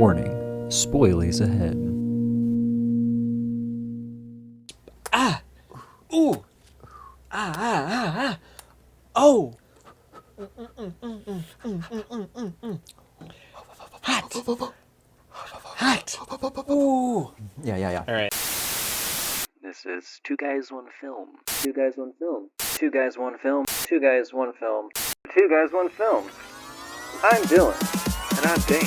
Warning, spoilies ahead. Ah! Ooh! Ah, ah, ah, ah! Oh! Hot! Hot! Ooh! Yeah. All right. This is Two Guys, One Film. Two Guys, One Film. Two Guys, One Film. Two Guys, One Film. Two Guys, One Film. I'm Dylan. And I'm Dane.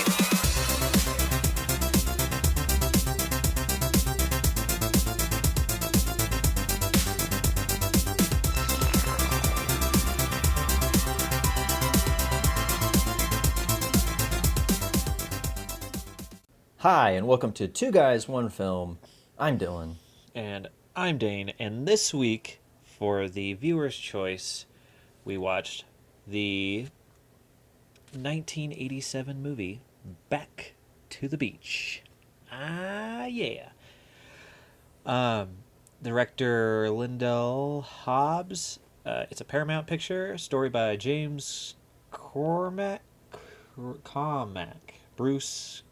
Hi, and welcome to Two Guys, One Film. I'm Dylan. And I'm Dane, and this week, for the viewer's choice, we watched the 1987 movie Back to the Beach. Ah, yeah. Director Lyndell Hobbs. It's a Paramount picture. Story by James Cormac, Bruce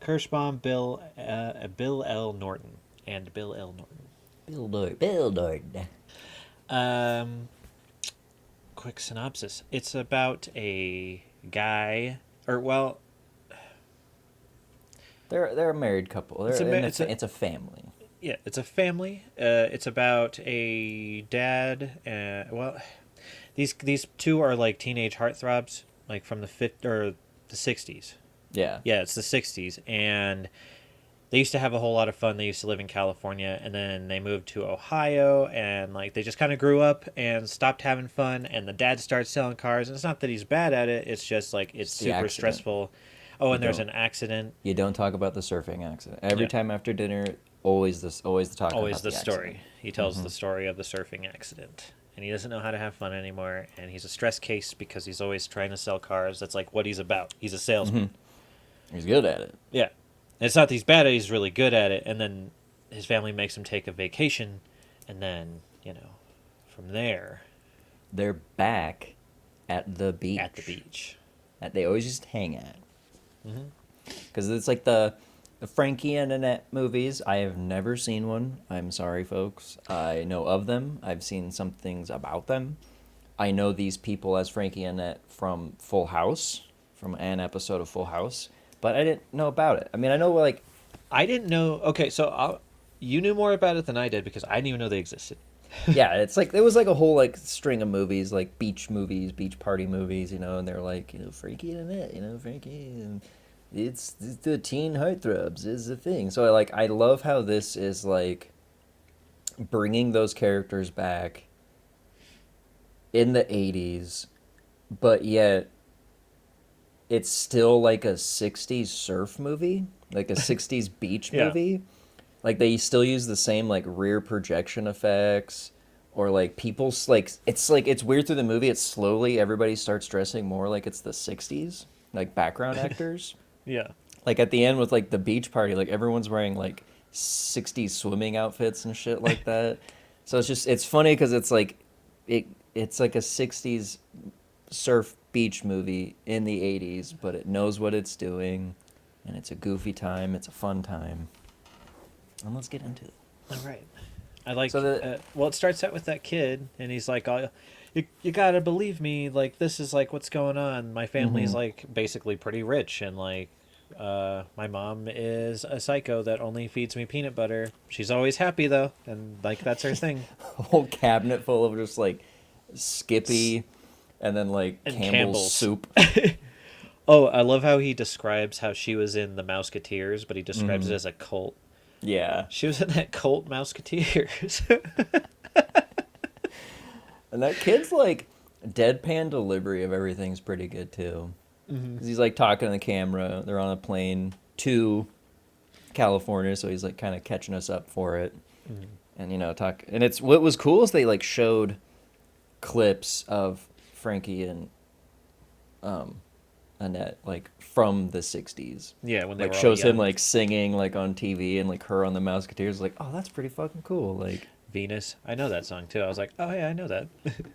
Kirschbaum, Bill L. Norton, and Bill L. Norton. Bill Norton. Quick synopsis. It's about a guy, or well, They're a married couple. It's a family. yeah, it's a family. It's about a dad. These two are like teenage heartthrobs, like from the the 60s. Yeah. Yeah, it's the 60s, and they used to have a whole lot of fun. They used to live in California, and then they moved to Ohio, and like they just kind of grew up and stopped having fun. And the dad starts selling cars, and it's not that he's bad at it. It's just like it's super accident. Stressful. Oh, and there's an accident. You don't talk about the surfing accident. Every time after dinner, always the talk Always about the the story. accident. He tells the story of the surfing accident, and he doesn't know how to have fun anymore. And he's a stress case because he's always trying to sell cars. That's like what he's about. He's a salesman. He's good at it. Yeah. And it's not that he's bad at it, he's really good at it. And then his family makes him take a vacation. And then, from there. They're back at the beach. At the beach. That they always just hang at. Because it's like the Frankie and Annette movies. I have never seen one. I'm sorry, folks. I know of them. I've seen some things about them. I know these people as Frankie and Annette from Full House, from an episode of Full House. But I didn't know about it. I mean, I know, like... I didn't know... Okay, so you knew more about it than I did because I didn't even know they existed. Yeah, it's like... There was, like, a whole, like, string of movies, like, beach party movies, and they're like, Frankie and Annette, Frankie... And it's the teen heartthrobs is the thing. So, I love how this is, like, bringing those characters back in the 80s, but yet... It's still like a 60s surf movie, like a 60s beach movie. Like they still use the same like rear projection effects or like people's it's weird through the movie. It's slowly everybody starts dressing more like it's the 60s, like background actors. Yeah. Like at the end with like the beach party, like everyone's wearing like 60s swimming outfits and shit like that. So it's funny because it's like a 60s surf beach movie in the 80s, but it knows what it's doing, and it's a goofy time, it's a fun time. And let's get into it. All right. I like... well, it starts out with that kid, and he's like, you gotta believe me, like, this is, like, what's going on. My family's, like, basically pretty rich, and, like, my mom is a psycho that only feeds me peanut butter. She's always happy, though, and, like, that's her thing. A whole cabinet full of just, like, Skippy... And then, like, Campbell's soup. Oh, I love how he describes how she was in the Mouseketeers, but he describes it as a cult. Yeah. She was in that cult Mouseketeers. And that kid's, like, deadpan delivery of everything's pretty good, too. Because he's, like, talking to the camera. They're on a plane to California, so he's, like, kind of catching us up for it. And, talk... And it's... What was cool is they, like, showed clips of... Frankie and Annette, like, from the 60s. Yeah, when they like, were shows all young. him, like, singing, like, on TV, and, like, her on the Mouseketeers, like, oh, that's pretty fucking cool, like... Venus. I know that song, too. I was like, oh, yeah, I know that.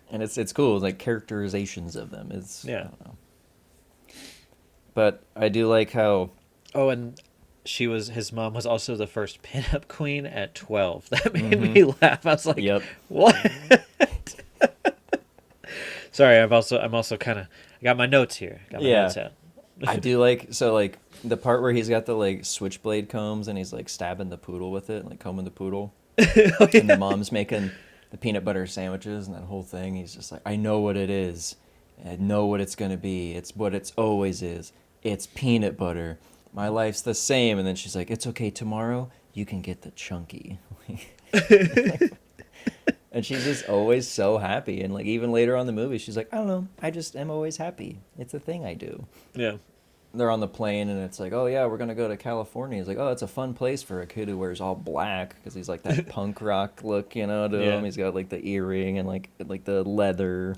And it's cool, like, characterizations of them. It's... Yeah. I don't know. But I do like how... Oh, and his mom was also the first pinup queen at 12. That made me laugh. I was like, Yep. what? Sorry, I'm also kind of, I got my notes here. Got my notes out. I do like, so like the part where he's got the like switchblade combs and he's like stabbing the poodle with it, like combing the poodle. Oh, yeah. And the mom's making the peanut butter sandwiches and that whole thing. He's just like, I know what it is. I know what it's going to be. It's what it's always is. It's peanut butter. My life's the same. And then she's like, it's okay. Tomorrow you can get the chunky. And she's just always so happy. And like even later on in the movie, she's like, I don't know. I just am always happy. It's a thing I do. Yeah. They're on the plane and it's like, oh yeah, we're gonna go to California. He's like, oh, it's a fun place for a kid who wears all black because he's like that punk rock look, to him. He's got like the earring and like the leather.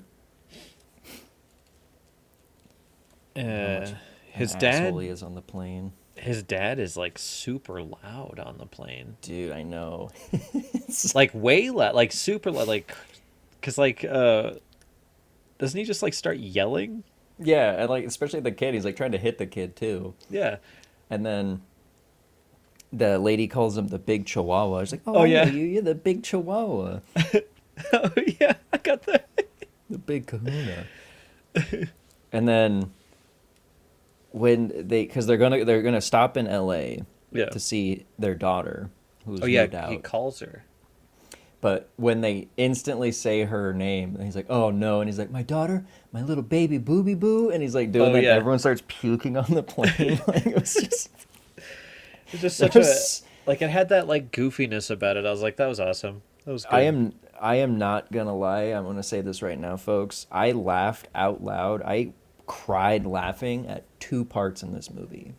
His dad he is on the plane. His dad is like super loud on the plane. Dude, I know. Like way loud, like super loud, like, cause like, doesn't he just like start yelling? Yeah, and like especially the kid, he's like trying to hit the kid too. Yeah. And then the lady calls him the big chihuahua. She's like, oh yeah, you're the big chihuahua. Oh yeah, I got that. The big kahuna. And then when because they're gonna stop in L.A. to see their daughter who's moved out. He calls her. But when they instantly say her name, he's like, oh no. And he's like, my daughter, my little baby booby boo. And he's like doing that. Yeah. Everyone starts puking on the plane. Like, it was just such a, like, it had that like goofiness about it. I was like, that was awesome. That was good. I am not going to lie. I'm going to say this right now, folks. I laughed out loud. I cried laughing at 2 parts in this movie.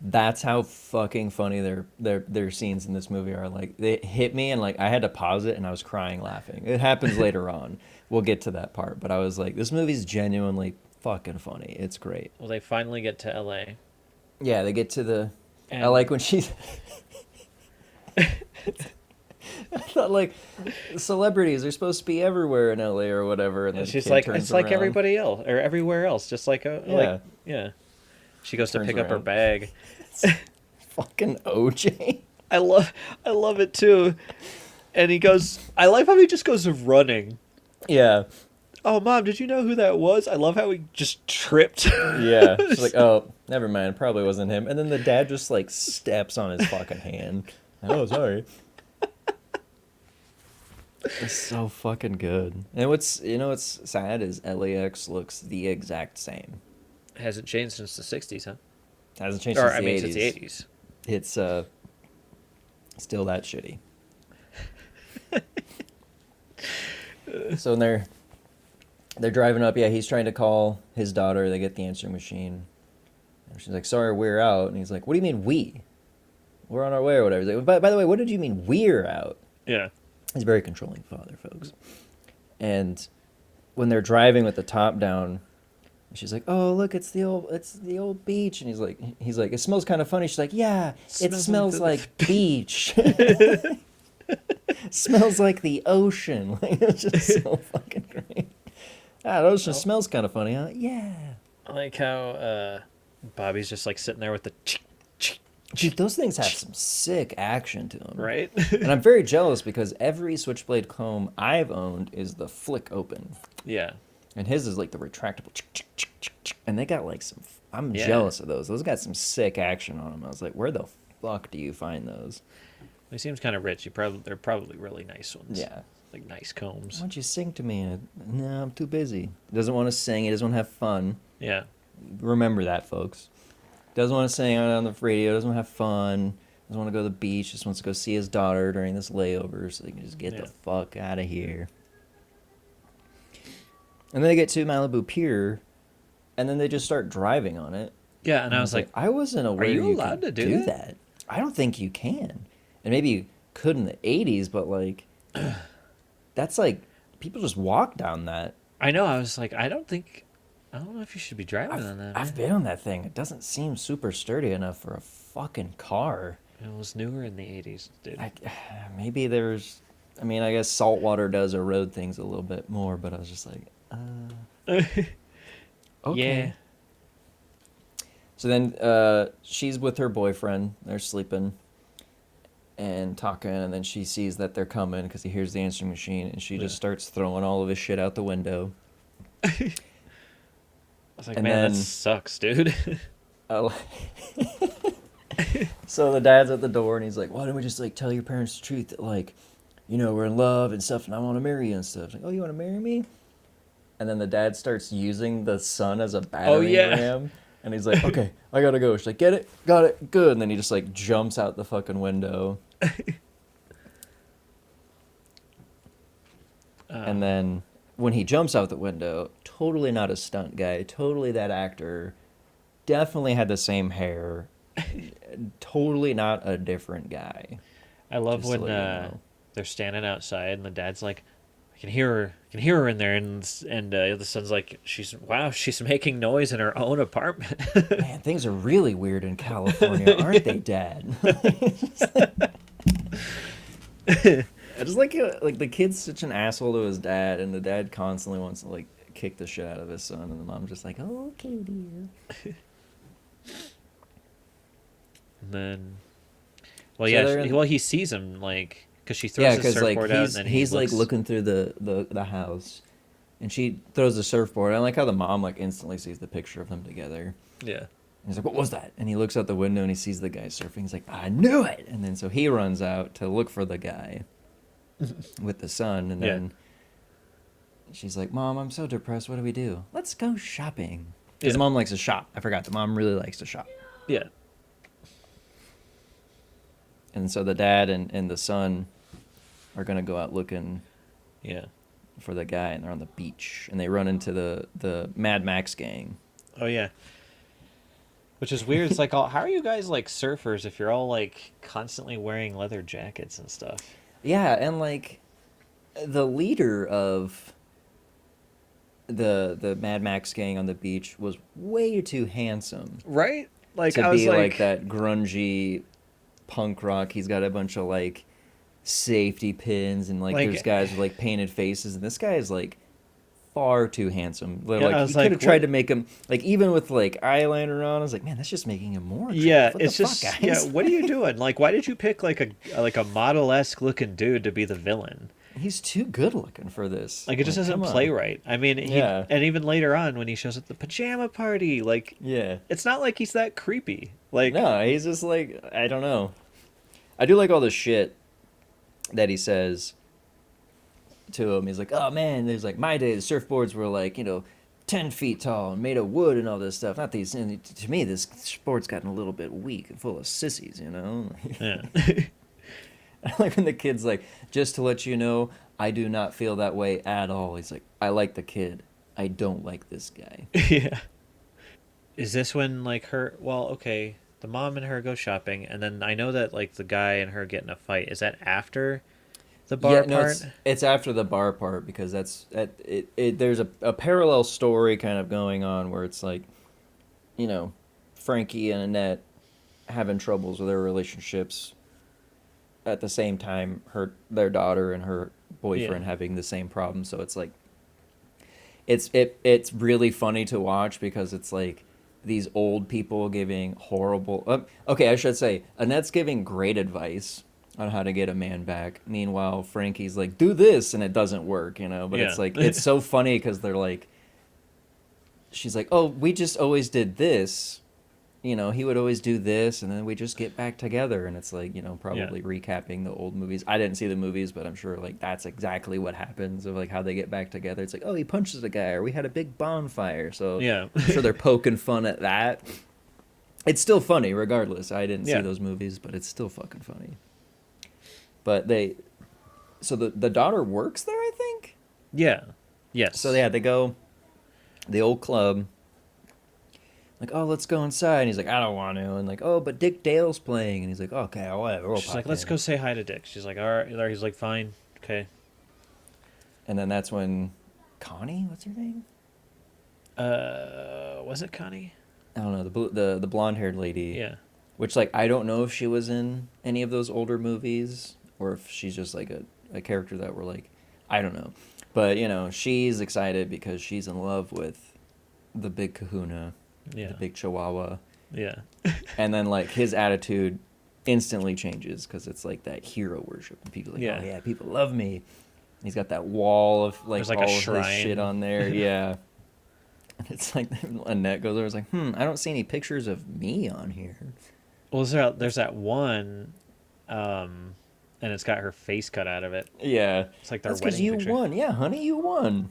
That's how fucking funny their scenes in this movie are. Like, they hit me and like I had to pause it and I was crying laughing. It happens later on. We'll get to that part, but I was like, this movie's genuinely fucking funny. It's great. Well, they finally get to LA. Yeah, they get to the I like when she's I thought like celebrities are supposed to be everywhere in LA or whatever, and then she's like, it's like everybody else or everywhere else, just like She goes to pick up her bag. Fucking OJ. I love it too. And he goes, I like how he just goes running. Yeah. Oh, Mom, did you know who that was? I love how he just tripped. Yeah. She's like, oh, never mind. Probably wasn't him. And then the dad just like steps on his fucking hand. Oh, sorry. It's so fucking good. And what's sad is LAX looks the exact same. It hasn't changed since the 60s, huh? It hasn't changed since the 80s. Since the 80s. It's still that shitty. So when they're driving up, he's trying to call his daughter. They get the answering machine. And she's like, sorry, we're out. And he's like, what do you mean we? We're on our way or whatever. He's like, by the way, what did you mean we're out? Yeah. He's a very controlling father, folks. And when they're driving with the top down, she's like, "Oh, look, it's the old beach." And he's like, "It smells kind of funny." She's like, "Yeah, it smells like beach." Smells like the ocean. Like, it's just so fucking great. Ah, the ocean smells kind of funny, huh? Yeah. I like how Bobby's just like sitting there with the. Dude, those things have some sick action to them. Right? And I'm very jealous because every Switchblade comb I've owned is the flick open. Yeah. And his is like the retractable. And they got like some... I'm jealous of those. Those got some sick action on them. I was like, where the fuck do you find those? He seems kind of rich. They're probably really nice ones. Yeah. Like nice combs. Why don't you sing to me? No, I'm too busy. He doesn't want to sing. He doesn't want to have fun. Yeah. Remember that, folks. Doesn't want to sing on the radio, doesn't want to have fun, doesn't want to go to the beach, just wants to go see his daughter during this layover so they can just get the fuck out of here. And then they get to Malibu Pier, and then they just start driving on it. Yeah, and I was like, I wasn't aware you allowed to do that. I don't think you can. And maybe you could in the 80s, but like, that's like, people just walk down that. I know, I was like, I don't know if you should be driving on that. I've been on that thing. It doesn't seem super sturdy enough for a fucking car. It was newer in the 80s, dude. Maybe there's... I mean, I guess saltwater does erode things a little bit more, but I was just like, okay. Yeah. So then she's with her boyfriend. They're sleeping and talking, and then she sees that they're coming because he hears the answering machine, and she just starts throwing all of his shit out the window. I was like, and man, then, that sucks, dude. So the dad's at the door, and he's like, why don't we just, like, tell your parents the truth that, like, you know, we're in love and stuff, and I want to marry you and stuff. Like, oh, you want to marry me? And then the dad starts using the son as a battering ram. And he's like, okay, I gotta go. She's like, get it? Got it? Good. And then he just, like, jumps out the fucking window. And then when he jumps out the window, totally not a stunt guy, totally that actor, definitely had the same hair, totally not a different guy. I love when they're standing outside and the dad's like, I can hear her in there, and the son's like, she's making noise in her own apartment. Man, things are really weird in California, aren't they, Dad? I just like the kid's such an asshole to his dad, and the dad constantly wants to, like, kick the shit out of his son, and the mom's just like, oh, okay, dear. And then, he sees him, like, because she throws the surfboard out, and then he's like looking through the house, and she throws the surfboard. I like how the mom, like, instantly sees the picture of them together. Yeah. And he's like, what was that? And he looks out the window and he sees the guy surfing. He's like, I knew it. And then so he runs out to look for the guy with the son, and then she's like, Mom, I'm so depressed. What do we do? Let's go shopping. Because mom likes to shop. I forgot. The mom really likes to shop. Yeah. And so the dad and the son are going to go out looking for the guy, and they're on the beach. And they run into the Mad Max gang. Oh, yeah. Which is weird. It's like, how are you guys, like, surfers if you're all, like, constantly wearing leather jackets and stuff? Yeah, and, like, the leader of the Mad Max gang on the beach was way too handsome. Right? Like, to be like that grungy punk rock. He's got a bunch of, like, safety pins, and, like there's guys with, like, painted faces, and this guy is, like, far too handsome. Like, he could have tried to make him, like, even with, like, eyeliner on, I was like, man, that's just making him more attractive. Yeah, what it's the just fuck, guys? Yeah, what are you doing? Like, why did you pick like a model-esque looking dude to be the villain? He's too good looking for this. Like, it just doesn't play right. I mean, and even later on when he shows up at the pajama party, like, it's not like he's that creepy. Like, no, he's just like, I don't know. I do like all the shit that he says to him. He's like, oh man, there's, like, my day the surfboards were, like, 10 feet tall and made of wood and all this stuff. Not these. And to me, this sport's gotten a little bit weak and full of sissies, Yeah. I like when the kid's like, just to let you know, I do not feel that way at all. He's like, I like the kid. I don't like this guy. Yeah. Is this when, like, the mom and her go shopping, and then I know that, like, the guy and her get in a fight. Is that after the bar part? It's after the bar part, because there's a parallel story kind of going on where it's like, Frankie and Annette having troubles with their relationships at the same time their daughter and her boyfriend having the same problem. So it's like it's really funny to watch, because it's like these old people giving horrible I should say Annette's giving great advice on how to get a man back. Meanwhile, Frankie's like, do this, and it doesn't work, but it's like, it's so funny because they're like, she's like, oh, we just always did this, he would always do this, and then we just get back together. And it's like, probably recapping the old movies. I didn't see the movies, but I'm sure, like, that's exactly what happens, of, like, how they get back together. It's like, oh, he punches a guy, or we had a big bonfire. So I'm sure they're poking fun at that. It's still funny regardless. I didn't see those movies, but it's still fucking funny. But so the daughter works there, I think? Yeah. Yes. So they go, the old club, like, oh, let's go inside. And he's like, I don't want to. And like, oh, but Dick Dale's playing. And he's like, okay, whatever. She's like, let's go say hi to Dick. She's like, all right. He's like, fine. Okay. And then that's when Connie, what's her name? Was it Connie? I don't know, the blonde-haired lady. Yeah. Which, like, I don't know if she was in any of those older movies, or if she's just, like, a character that we're, like, I don't know. But, she's excited because she's in love with the big kahuna, the big chihuahua. Yeah. And then like his attitude instantly changes because it's like that hero worship. And people are like, oh yeah, people love me. He's got that wall of like, like all a of shrine. his shit on there. Yeah. And it's like Annette goes over, it's like, I don't see any pictures of me on here. Well, there's that one, and it's got her face cut out of it. Yeah. It's like their That's wedding because you picture. won. Yeah, honey, you won.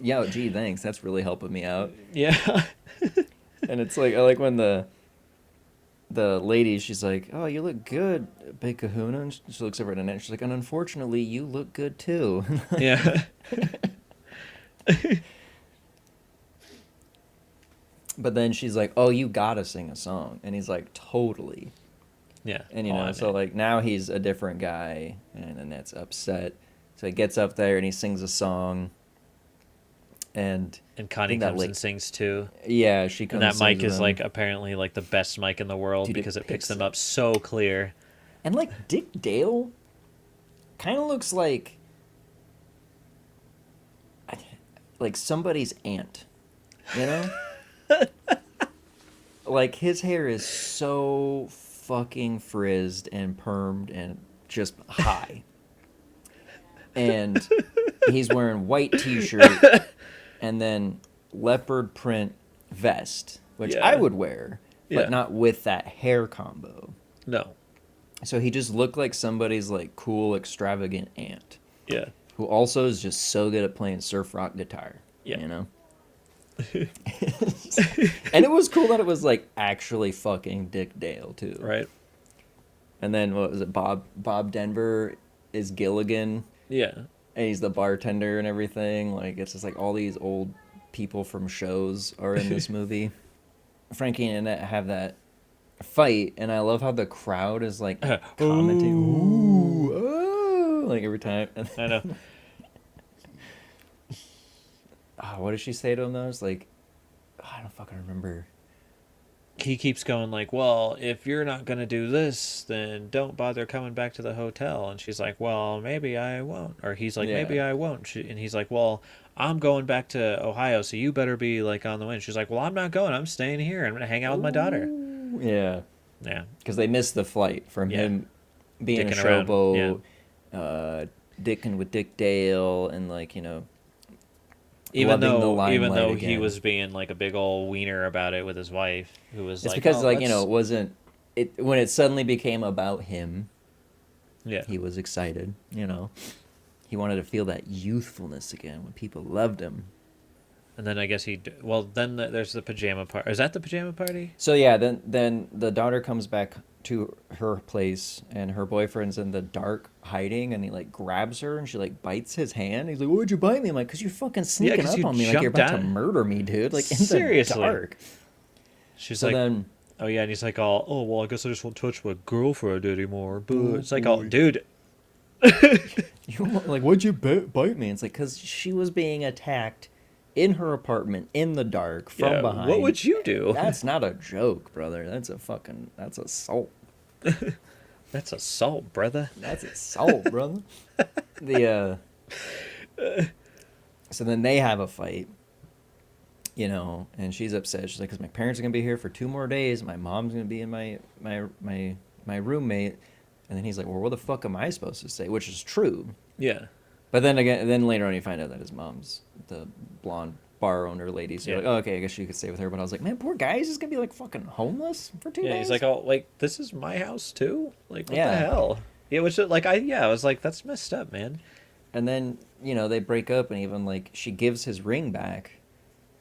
Yo, gee, thanks. That's really helping me out. Yeah. And it's like, I like when the lady, she's like, oh, you look good, Big Kahuna. And she looks over at Annette and she's like, and unfortunately, you look good too. Yeah. But then she's like, oh, you gotta sing a song. And he's like, totally. Yeah. And, you know, so like now he's a different guy and Annette's upset. So he gets up there and he sings a song. And Connie comes and sings too. Yeah, she comes. And that mic is like apparently like the best mic in the world. Dude, because it picks them up so clear. And like Dick Dale kind of looks like somebody's aunt, you know? Like his hair is so fucking frizzed and permed and just high. And he's wearing white t-shirt and then leopard print vest, which I would wear, but not with that hair combo. No. So he just looked like somebody's like cool, extravagant aunt. Yeah. Who also is just so good at playing surf rock guitar. Yeah. You know? And it was cool that it was like actually fucking Dick Dale too. Right. And then what was it? Bob Denver is Gilligan. Yeah. And he's the bartender and everything. Like it's just like all these old people from shows are in this movie. Frankie and Annette have that fight, and I love how the crowd is like commenting. Ooh, oh, like every time. I know. What does she say to him though? It's like, I don't fucking remember. He keeps going like, well, if you're not going to do this, then don't bother coming back to the hotel. And she's like, well, maybe I won't. Or he's like, maybe I won't. And he's like, well, I'm going back to Ohio, so you better be like on the way. And she's like, well, I'm not going. I'm staying here. I'm going to hang out with my daughter. Yeah. Yeah. Because they missed the flight from him being dicking a showboat, dicking with Dick Dale, and like, you know, even though he was being like a big old wiener about it with his wife, who was it's because like, you know, it wasn't when it suddenly became about him. Yeah, he was excited. You know, he wanted to feel that youthfulness again when people loved him. And then I guess then there's the pajama party. Is that the pajama party? So yeah, then the daughter comes back to her place, and her boyfriend's in the dark hiding, and he like grabs her, and she like bites his hand. He's like, "Why'd you bite me?" I'm like, "Cause you're fucking sneaking up on me like you're about to murder me, dude." Like in the dark. She's like, then, "Oh yeah," and he's like, "Oh well, I guess I just won't touch my girlfriend anymore." But it's like, "Oh, dude." You're like, "Why'd you bite me?" It's like, "Cause she was being attacked in her apartment in the dark from behind." What would you do? That's not a joke, brother. That's assault. That's assault, brother. That's assault, brother. So then they have a fight, you know, and she's upset. She's like, because my parents are gonna be here for 2 more days. My mom's gonna be in my roommate. And then he's like, well, what the fuck am I supposed to say? Which is true. Yeah. But then later on you find out that his mom's the blonde bar owner lady. So you're like, oh, okay, I guess you could stay with her. But I was like, man, poor guy, he's just gonna be like fucking homeless for 2 days. Yeah, he's like, oh, like this is my house too. Like, what the hell? Yeah, which like I was like, that's messed up, man. And then you know they break up, and even like she gives his ring back,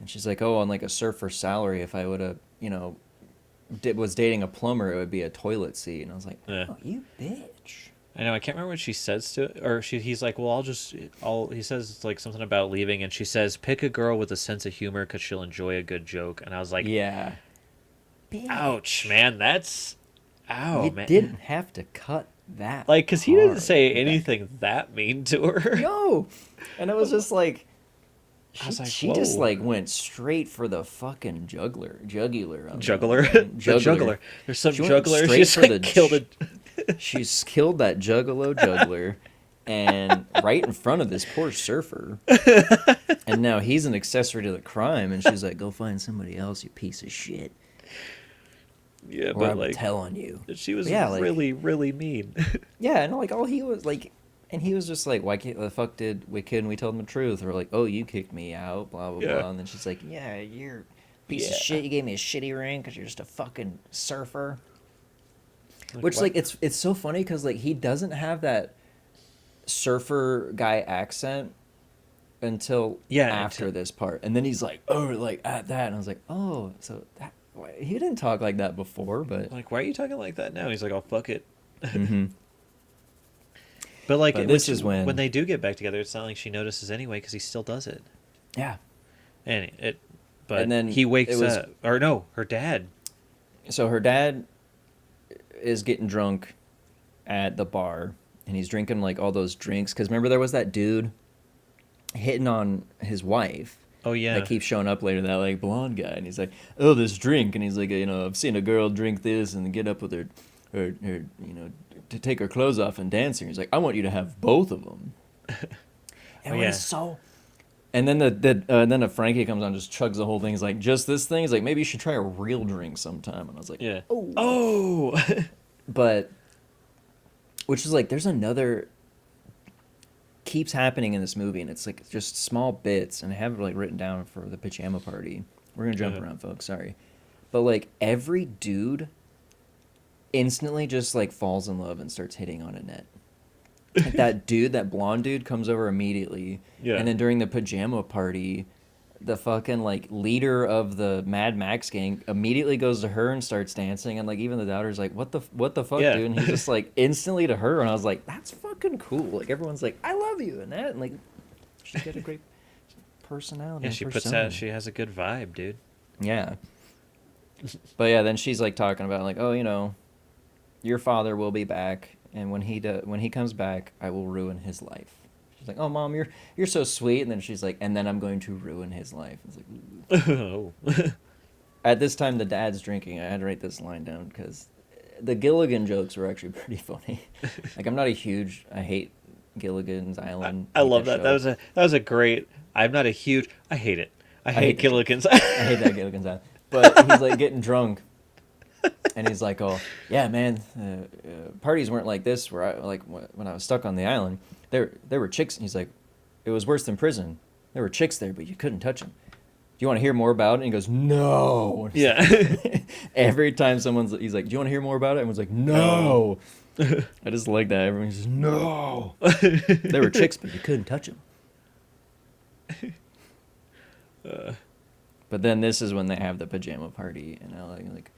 and she's like, oh, on like a surfer's salary, if I would have, you know, was dating a plumber, it would be a toilet seat. And I was like, oh, you bitch. I know, I can't remember what she says to it, or he's like, well, he says like something about leaving, and she says, pick a girl with a sense of humor because she'll enjoy a good joke. And I was like, yeah. Ouch, man, that's, man. You didn't have to cut that. Like, because he didn't say anything that mean to her. No. And it was just like, she just like went straight for the fucking jugular. The juggler. There's some juggler. She's like killed it. She's killed that juggler, and right in front of this poor surfer. And now he's an accessory to the crime, and she's like, go find somebody else, you piece of shit. Yeah, or I but will like tell on you. she was Yeah, like really, really mean. yeah, and like all he was like, and he was just like, why can't the fuck did we couldn't we tell him the truth? Or like, oh, you kicked me out, blah blah Yeah. blah. And then she's like, yeah, you're a piece of Yeah. shit. You gave me a shitty ring because you're just a fucking surfer. Like, Which what? like it's so funny because like he doesn't have that surfer guy accent until Yeah, after this part, and then he's like, oh, like at that, and I was like, oh, so that he didn't talk like that before, but like, why are you talking like that now? He's like, oh, fuck it. mm-hmm. But like, But this is when when they do get back together, it's not like she notices anyway because he still does it. yeah, And but and then he wakes it was up, or no, her dad. so her dad is getting drunk at the bar, and he's drinking like all those drinks because remember there was that dude hitting on his wife. Oh yeah, That keeps showing up later, that like blonde guy, and he's like, "Oh, this drink," and he's like, "You know, I've seen a girl drink this and get up with her, you know, to take her clothes off and dancing." He's like, "I want you to have both of them." And yeah. so, and then then a Frankie comes on, and just chugs the whole thing. He's like, "Just this thing?" He's like, "Maybe you should try a real drink sometime." And I was like, Yeah. "Oh, Oh. but," which is like, there's another keeps happening in this movie, and it's like just small bits, and I have it like written down for the pajama party. We're gonna jump around, folks. Sorry, but like every dude instantly just like falls in love and starts hitting on Annette. Like that dude, that blonde dude, comes over immediately, Yeah. and then during the pajama party, the fucking like leader of the Mad Max gang immediately goes to her and starts dancing, and like even the daughter's like, what the fuck, Yeah. dude? And he's just like instantly to her, and I was like, that's fucking cool. Like everyone's like, I love you and that, and like she's got a great personality. Yeah, and she puts persona. out. She has a good vibe, dude. Yeah. But yeah, then she's like talking about like, oh, you know, your father will be back, and when he comes back, I will ruin his life. She's like, oh, Mom, you're so sweet, and then she's like, and then I'm going to ruin his life. It's like, ooh. Oh. At this time, the dad's drinking. I had to write this line down because the Gilligan jokes were actually pretty funny. Like I hate Gilligan's Island. I love Hate that. show. That was a great. I'm not a huge. I hate it. I hate that Gilligan's. I hate that Gilligan's Island. But he's like getting drunk, and he's like, "Oh yeah, man, parties weren't like this. Where I like when I was stuck on the island, there were chicks." And he's like, "It was worse than prison. There were chicks there, but you couldn't touch them. Do you want to hear more about it?" And he goes, "No." And Yeah. every time he's like, "Do you want to hear more about it?" Everyone's like, "No." I just like that. Everyone's just, "No." There were chicks, but you couldn't touch them. But then this is when they have the pajama party, and I like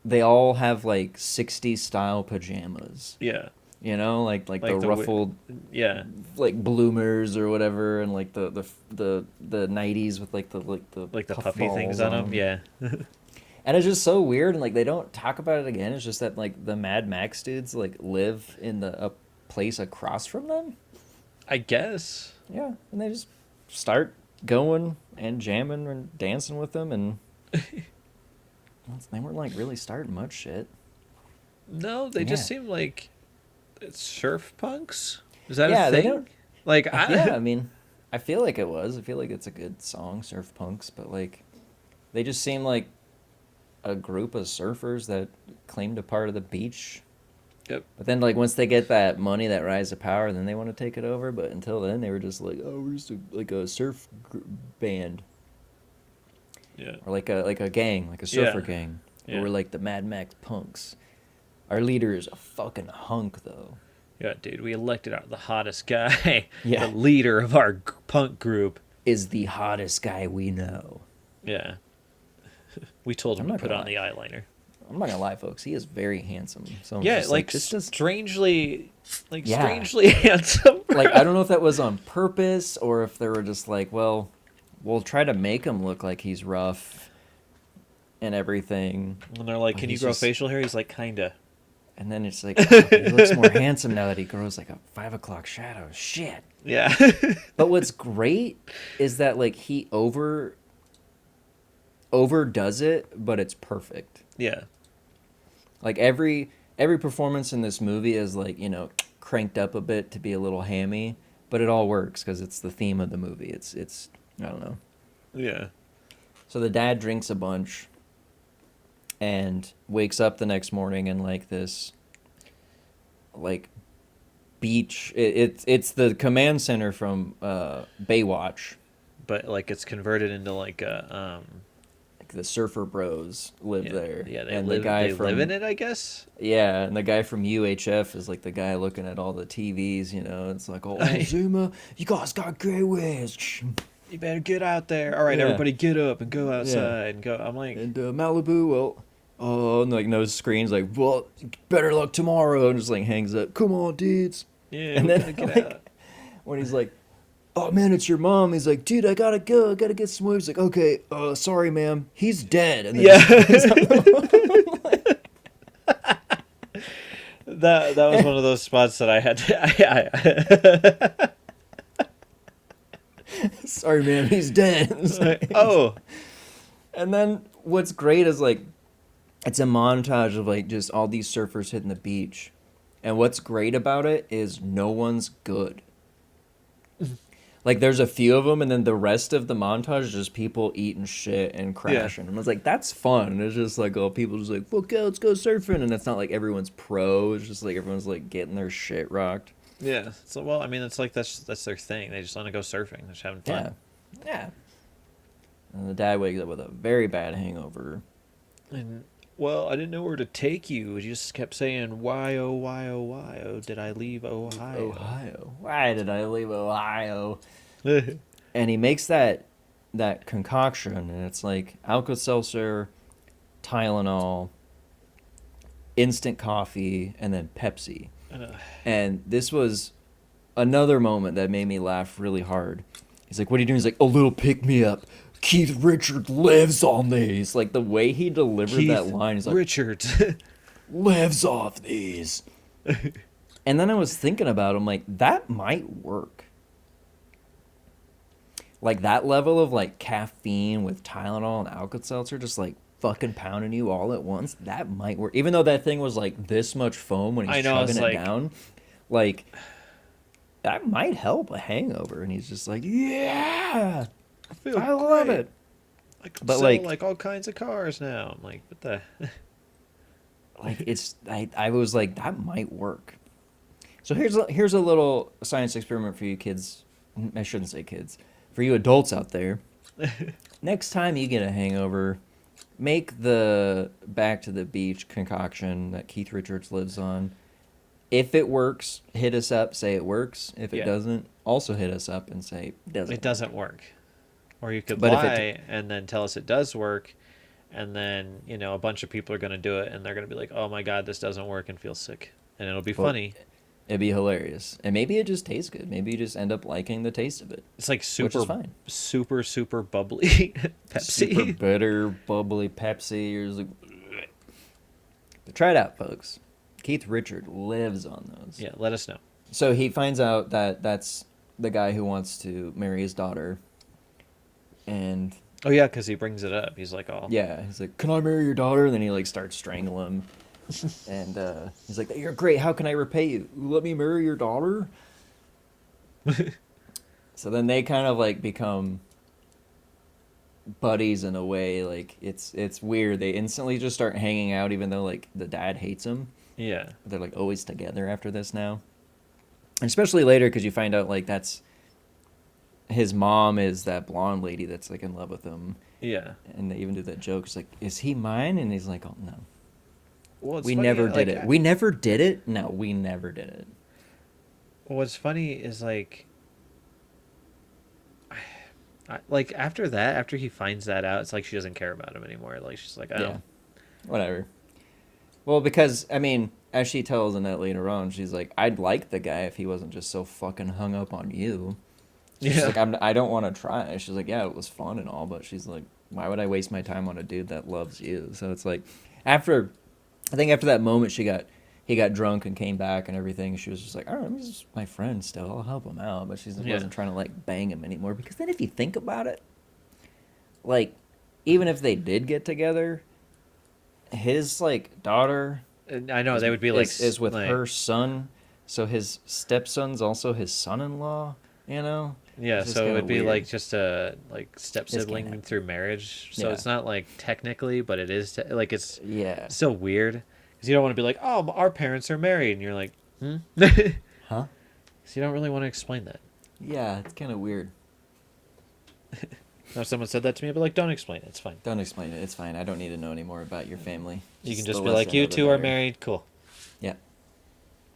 they all have like 60s style pajamas. Yeah. You know, like the ruffled, yeah, like bloomers or whatever, and like the 90s with like the puffy things on them. Yeah. And it's just so weird, and like they don't talk about it again. It's just that like the Mad Max dudes like live in a place across from them. I guess. Yeah, and they just start going and jamming and dancing with them, and they weren't like really starting much shit. No, they just seem like it's surf punks. Is that Yeah, a they thing? don't. Like, Yeah, I mean, I feel like it was. I feel like it's a good song, surf punks, but like, they just seem like a group of surfers that claimed a part of the beach. Yep. But then, like, once they get that money, that rise of power, then they want to take it over. But until then, they were just like, oh, we're just like a surf band. Yeah. Or like a gang, like a surfer gang. Yeah. We're like the Mad Max punks. Our leader is a fucking hunk, though. Yeah, dude, we elected the hottest guy. Yeah. The leader of our punk group. Is the hottest guy we know. Yeah. We told him I'm to not put gonna on the eyeliner. I'm not gonna lie, folks. He is very handsome. So I'm Yeah, just like this just strangely, Yeah. strangely handsome. like I don't know if that was on purpose or if they were just like, well, we'll try to make him look like he's rough and everything. And they're like, But "Can you he's grow just- facial hair?" He's like, "Kinda." And then it's like, oh, he looks more handsome now that he grows like a 5 o'clock shadow. Shit. Yeah. But what's great is that like he overdoes it, but it's perfect. Yeah. Like every performance in this movie is like, you know, cranked up a bit to be a little hammy, but it all works because it's the theme of the movie. It's I don't know. Yeah. So the dad drinks a bunch, and wakes up the next morning in like this like beach. It's the command center from Baywatch. But like it's converted into like a Like the surfer bros live there. Yeah, And the guy from live in it, I guess. Yeah, and the guy from UHF is like the guy looking at all the TVs, you know. It's like, oh, Zuma, you guys got great ways. You better get out there. All right, everybody get up and go outside and go. I'm like, and Malibu, well, oh, and like no screens, like, well, better luck tomorrow, and just like hangs up. Come on, dudes. yeah, And then get like, out. when he's like, oh man, it's your mom. He's like, dude, I gotta go. I gotta get some waves. Like, okay, sorry, ma'am. He's dead. And then that was one of those spots that I had to. Sorry, man. He's dead. Like, oh. And then what's great is like, it's a montage of like just all these surfers hitting the beach. And what's great about it is no one's good. Like there's a few of them, and then the rest of the montage is just people eating shit and crashing. And I was like, that's fun. It's just like, oh, people just like, fuck yeah, let's go surfing. And it's not like everyone's pro. It's just like everyone's like getting their shit rocked. Yeah. So well, I mean, it's like that's their thing. They just want to go surfing. They're just having fun. Yeah. And the dad wakes up with a very bad hangover. And well, I didn't know where to take you. He just kept saying, why, oh, why, oh, why, oh, did I leave Ohio? Ohio. Why did I leave Ohio? And he makes that concoction, and it's like Alka-Seltzer, Tylenol, instant coffee, and then Pepsi. And this was another moment that made me laugh really hard. He's like, what are you doing? He's like, a little pick-me-up. Keith Richards lives on these. Like, the way he delivered that line, he's like, Richards lives off these. And then I was thinking about it, I'm like, that might work. Like, that level of, like, caffeine with Tylenol and Alka-Seltzer just, like, fucking pounding you all at once, that might work. Even though that thing was, like, this much foam when he's chugging it down, like, that might help a hangover. And he's just like, yeah, I love it. I can sell, like, all kinds of cars now. I'm like, what the... Like, it's... I was like, that might work. So here's a little science experiment for you kids. I shouldn't say kids. For you adults out there. Next time you get a hangover, make the Back to the Beach concoction that Keith Richards lives on. If it works, hit us up, say it works. If it doesn't, also hit us up and say it doesn't work. Or you could lie and then tell us it does work, and then, you know, a bunch of people are going to do it, and they're going to be like, oh my God, this doesn't work, and feel sick. And it'll be funny. It'd be hilarious. And maybe it just tastes good. Maybe you just end up liking the taste of it. It's like which is fine. super bubbly Pepsi. Super bitter, bubbly Pepsi. You're just like... But try it out, folks. Keith Richard lives on those. Yeah, let us know. So he finds out that that's the guy who wants to marry his daughter. And... Oh, yeah, because he brings it up. He's like, oh... Yeah, he's like, can I marry your daughter? And then he, like, starts strangling him. And he's like, you're great. How can I repay you? Let me marry your daughter? So then they kind of, like, become buddies in a way. Like, it's weird. They instantly just start hanging out, even though, like, the dad hates him. Yeah. They're, like, always together after this now. And especially later, because you find out, like, that's... His mom is that blonde lady that's, like, in love with him. Yeah. And they even do that joke. It's like, is he mine? And he's like, oh, no. Well, we never did it. We never did it? No, we never did it. Well, what's funny is, like... like, after that, after he finds that out, it's like she doesn't care about him anymore. Like, she's like, oh. Yeah. Whatever. Well, because, I mean, as she tells Annette later on, she's like, I'd like the guy if he wasn't just so fucking hung up on you. She's like, I don't want to try. She's like, yeah, it was fun and all, but she's like, why would I waste my time on a dude that loves you? So it's like, I think after that moment, he got drunk and came back and everything. She was just like, all right, he's just my friend still. I'll help him out. But she wasn't trying to, like, bang him anymore. Because then if you think about it, like, even if they did get together, his, like, daughter... I know, they would be, like... Is with her son. So his stepson's also his son-in-law, you know? Yeah, so it would be weird. like just a like step sibling through marriage. So Yeah. it's not like technically, but it is like it's Yeah. still weird because you don't want to be like, oh, our parents are married, and you're like, hmm. Huh? So you don't really want to explain that. Yeah, it's kind of weird. Now, if someone said that to me, I'd be like, don't explain it. It's fine. Don't explain it. It's fine. I don't need to know any more about your family. You can the just be less like, I you know, the two are better. married. Cool. Yeah.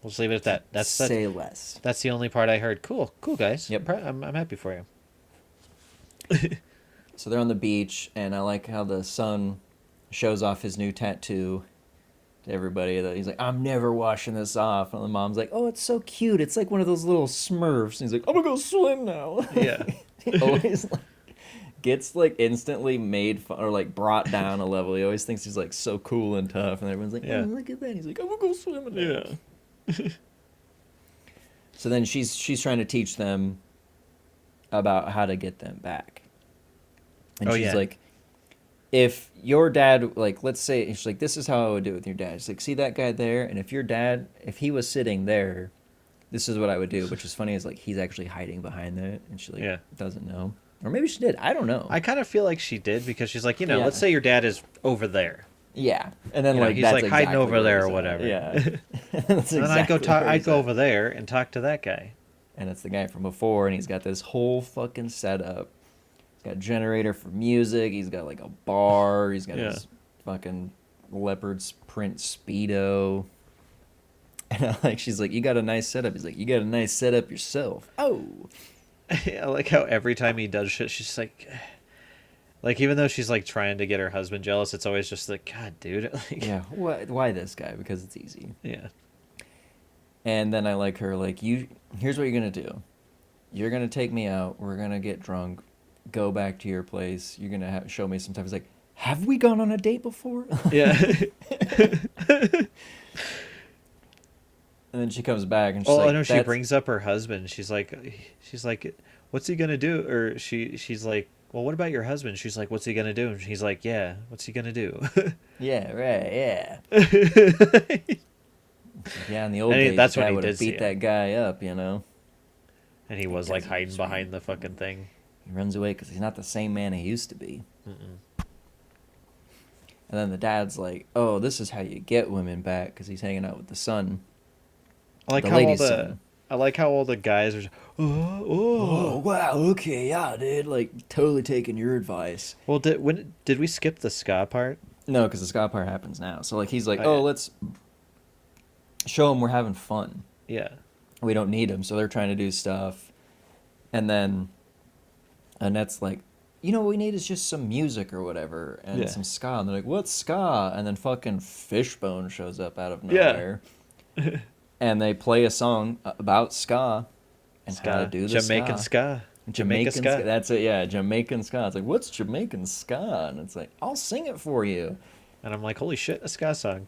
We'll just leave it at that. Say less. That's the only part I heard. Cool, guys. Yep. I'm happy for you. So they're on the beach, and I like how the son shows off his new tattoo to everybody. That he's like, I'm never washing this off. And the mom's like, oh, it's so cute. It's like one of those little Smurfs. And he's like, I'm gonna go swim now. Yeah. He always like gets like instantly made fun or like brought down a level. He always thinks he's like so cool and tough, and everyone's like, Yeah. oh, look at that. He's like, I'm gonna go swimming now. Yeah. So then she's trying to teach them about how to get them back. And Oh, she's yeah. like, if your dad, like, let's say, she's like, this is how I would do it with your dad. She's like, see that guy there? And if your dad, if he was sitting there, this is what I would do. Which is funny is like, he's actually hiding behind that. And she like doesn't know. Or maybe she did. I don't know. I kind of feel like she did because she's like, Yeah. let's say your dad is over there. Yeah. And then like, he's that's like hiding exactly over what there he's or at. whatever. Yeah. That's And then exactly where I'd he's go at. over there and talk to that guy. And it's the guy from before, and he's got this whole fucking setup. He's got a generator for music. He's got like a bar. He's got his fucking leopard's print Speedo. And I like, she's like, you got a nice setup. He's like, you got a nice setup yourself. Oh. I like how every time he does shit, she's like, even though she's like trying to get her husband jealous, it's always just like, God, dude. Like, Yeah. Why this guy? Because it's easy. yeah. And then I like her, like, here's what you're going to do. You're going to take me out. We're going to get drunk. Go back to your place. You're going to show me some time. He's like, have we gone on a date before? Yeah. And then she comes back and she's Oh, like, no, she brings up her husband. She's like, what's he gonna do? Or she's like, well, what about your husband? She's like, what's he gonna do? And he's like, yeah, what's he gonna do? Yeah, right, yeah. Yeah, in the old And days, that's the when guy he would did have see beat that guy up, you know? And he was like hiding behind the fucking thing. He runs away because he's not the same man he used to be. Mm-mm. And then the dad's like, oh, this is how you get women back, because he's hanging out with the son. I like how all the guys are. Oh, wow, okay, yeah, dude. Like, totally taking your advice. Well, did we skip the ska part? No, because the ska part happens now. So, like, he's like, Oh, yeah. let's show him we're having fun. Yeah. We don't need him, so they're trying to do stuff. And then Annette's like, you know what we need is just some music or whatever, and some ska. And they're like, what's ska? And then fucking Fishbone shows up out of nowhere. Yeah. And they play a song about ska and how to do the Jamaican ska. Jamaican ska. That's it, yeah, Jamaican ska. It's like, what's Jamaican ska? And it's like, I'll sing it for you. And I'm like, holy shit, a ska song.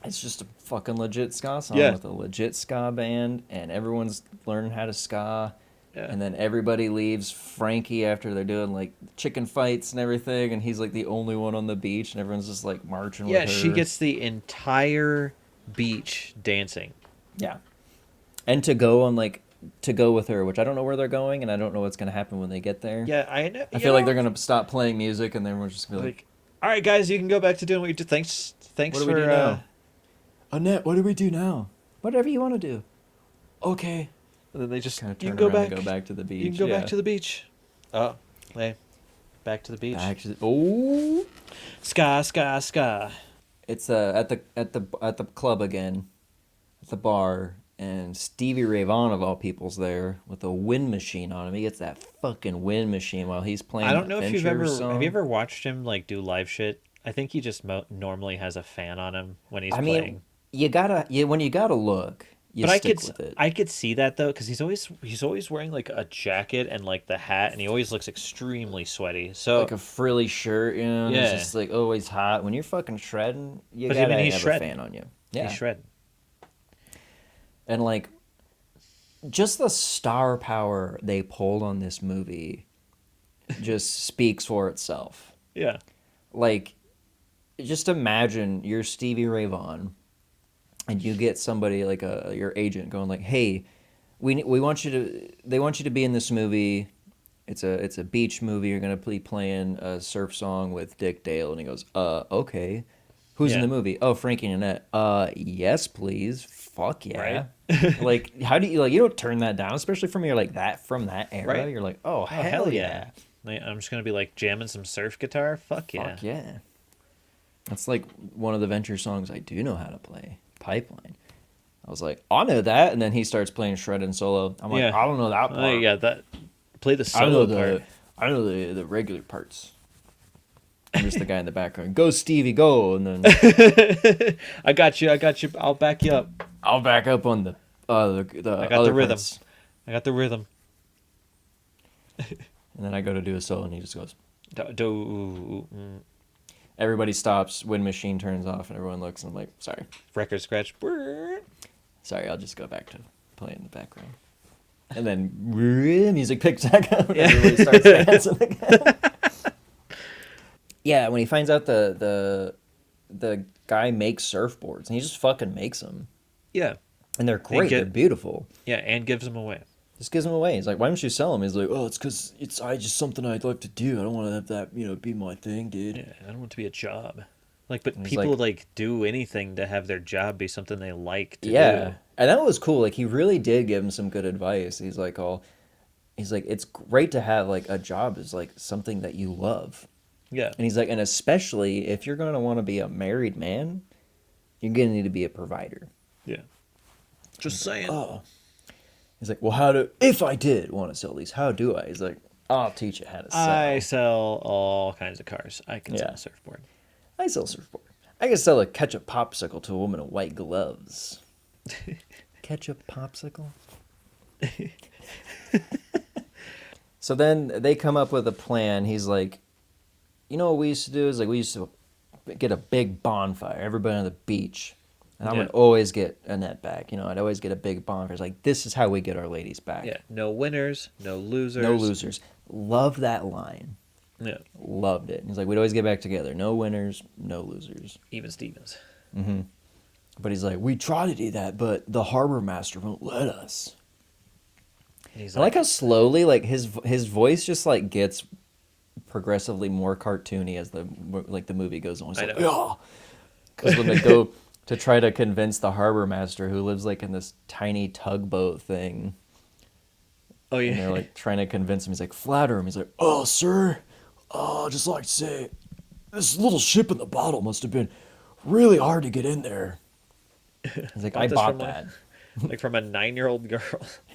It's just a fucking legit ska song with a legit ska band, and everyone's learning how to ska. Yeah. And then everybody leaves Frankie after they're doing like chicken fights and everything, and he's like the only one on the beach, and everyone's just like marching with her. Yeah, she gets the entire beach dancing. Yeah. And to go with her, which I don't know where they're going, and I don't know what's gonna happen when they get there. Yeah, I know. I feel like they're gonna stop playing music, and then we're just gonna be like, all right, guys, you can go back to doing what you do. Thanks what do for we do now? Annette, what do we do now? Whatever you want to do. Okay. And then they just kind of you turn can around go and go back to the beach. You can go back to the beach. Oh, hey, back to the beach. Oh, ska. It's at the club again, at the bar, and Stevie Ray Vaughan of all people's there with a wind machine on him. He gets that fucking wind machine while he's playing. I don't know if have you ever watched him like do live shit. I think he just normally has a fan on him when he's playing. Mean, you gotta look. I could see that though, because he's always wearing like a jacket and like the hat, and he always looks extremely sweaty. So like a frilly shirt, you know, yeah. It's just like always hot. When you're fucking shredding, you gotta have a fan on you. Yeah, he's shredding. And like, just the star power they pulled on this movie, just speaks for itself. Yeah, like, just imagine you're Stevie Ray Vaughan. And you get somebody like your agent going like, hey, we want you to. They want you to be in this movie. It's a beach movie. You're gonna be playing a surf song with Dick Dale, and he goes, okay. Who's in Yeah. the movie? Oh, Frankie and Annette. Yes, please. Fuck yeah. Right? Like, how do you like? You don't turn that down, especially from that era. Right. You're like, oh, Oh, hell yeah. Like, I'm just gonna be like jamming some surf guitar. Fuck yeah. Fuck yeah. That's like one of the Venture songs I do know how to play. Pipeline. I was like, I know that, and then he starts playing shred and solo. I'm like, Yeah. I don't know that part. Yeah, that play the I solo know part. I know the regular parts. I'm just the guy in the background. Go Stevie, go, and then I got you. I'll back you up. I'll back up on the I got other the rhythm. parts. I got the rhythm. And then I go to do a solo, and he just goes. Do. Everybody stops. Wind machine turns off, and everyone looks. And I'm like, sorry, Record scratch. sorry. I'll just go back to playing in the background. And then music picks back up, and everybody starts dancing again. Yeah, when he finds out the guy makes surfboards, and he just fucking makes them, Yeah. and they're great. They're beautiful. Yeah, and gives them away. Just gives them away. He's like, why don't you sell them? He's like, oh, it's because it's just something I'd like to do. I don't want to have that be my thing, dude. Yeah, I don't want it to be a job. Like, but And he's people like- do anything to have their job be something they like to Yeah, do. and that was cool. Like, he really did give him some good advice. He's like, it's great to have like a job is like something that you love. Yeah. And he's like, and especially if you're going to want to be a married man, you're going to need to be a provider. Yeah. Just saying. Oh. He's like, well, if I did want to sell these, how do I? He's like, I'll teach you how to sell. I sell all kinds of cars. I can sell Yeah. a surfboard. I sell surfboard. I can sell a ketchup popsicle to a woman in white gloves. Ketchup popsicle? So then they come up with a plan. He's like, you know what we used to do is like we used to get a big bonfire, everybody on the beach. And I would always get Annette back. I'd always get a big bonfire. It's like, this is how we get our ladies back. Yeah. No winners, no losers. No losers. Love that line. Yeah. Loved it. He's like, we'd always get back together. No winners, no losers. Even Stevens. Mm-hmm. But he's like, we try to do that, but the harbor master won't let us. And he's I like how slowly, like his voice just like gets progressively more cartoony as the movie goes on. He's like, yeah, because when they go to try to convince the harbor master who lives like in this tiny tugboat thing. Oh yeah. And they're like trying to convince him. He's like, flatter him. He's like, oh sir, I'd just like to say, this little ship in the bottle must have been really hard to get in there. He's like, I bought that. Like from a 9-year-old girl.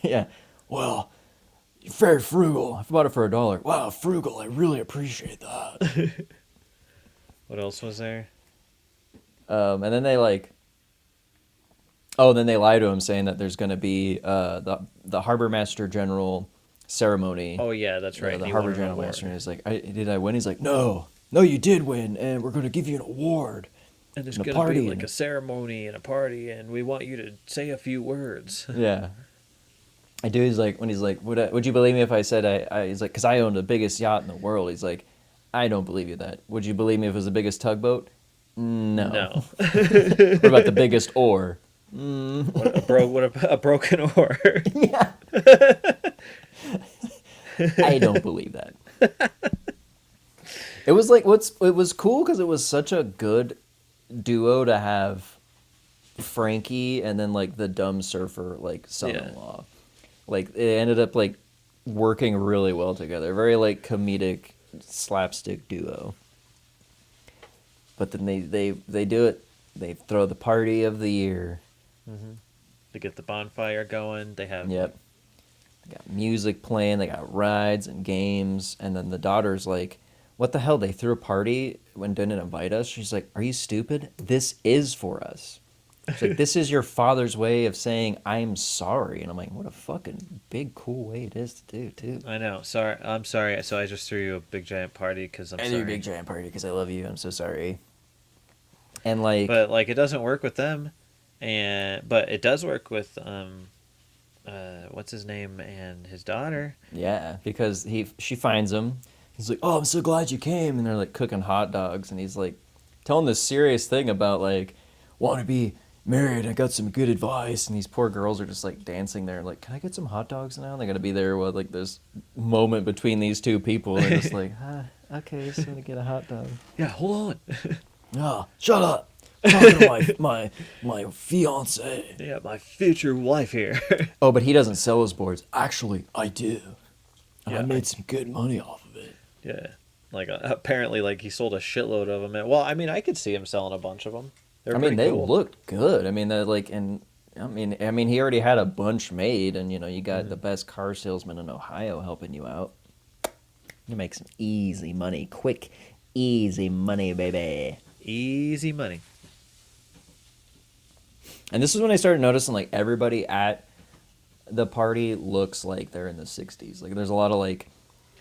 Yeah. Well, you're very frugal. I bought it for $1. Wow, frugal. I really appreciate that. What else was there? And then they like. Oh, then they lie to him, saying that there's going to be the harbor master general ceremony. Oh yeah, that's right. The He harbor won an general award. master. And he's like, did I win? He's like, no, you did win, and we're going to give you an award. And there's and a gonna be party like a ceremony and a party, and we want you to say a few words. Yeah. I do. He's like, would you believe me if I said he's like, because I own the biggest yacht in the world. He's like, I don't believe you that. Would you believe me if it was the biggest tugboat? No. No. What about the biggest oar? A broken oar. Yeah. I don't believe that. It was like it was cool because it was such a good duo to have Frankie and then like the dumb surfer like son-in-law. Like it ended up like working really well together. Very like comedic slapstick duo. But then they do it. They throw the party of the year. Mm-hmm. They get the bonfire going. They have Yep. They got music playing. They got rides and games. And then the daughter's like, what the hell? They threw a party when didn't invite us? She's like, are you stupid? This is for us. She's like, this is your father's way of saying I'm sorry. And I'm like, what a fucking big, cool way it is to do, too. I know. Sorry. I'm sorry. So I just threw you a big giant party because I'm sorry. I threw a big giant party because I love you. I'm so sorry. And like, but like it doesn't work with them, but it does work with what's his name and his daughter. Yeah, because she finds him. He's like, oh, I'm so glad you came. And they're like cooking hot dogs, and he's like telling this serious thing about like want to be married, I got some good advice. And these poor girls are just like dancing there, like, can I get some hot dogs now? And they got to be there with like this moment between these two people. They're just like, okay, just want to get a hot dog. Yeah, hold on. Oh, shut up. I'm talking to my fiance. Yeah, my future wife here. Oh, but he doesn't sell his boards. Actually, I do. And Yeah, I made some good money off of it. Yeah. Like, apparently, like, he sold a shitload of them. Well, I mean, I could see him selling a bunch of them. I mean, they looked good. I mean, they're like, and I mean, he already had a bunch made, and you know, you got the best car salesman in Ohio helping you out. You make some easy money, quick, easy money, baby. Easy money. And this is when I started noticing, like, everybody at the party looks like they're in the '60s. Like, there's a lot of like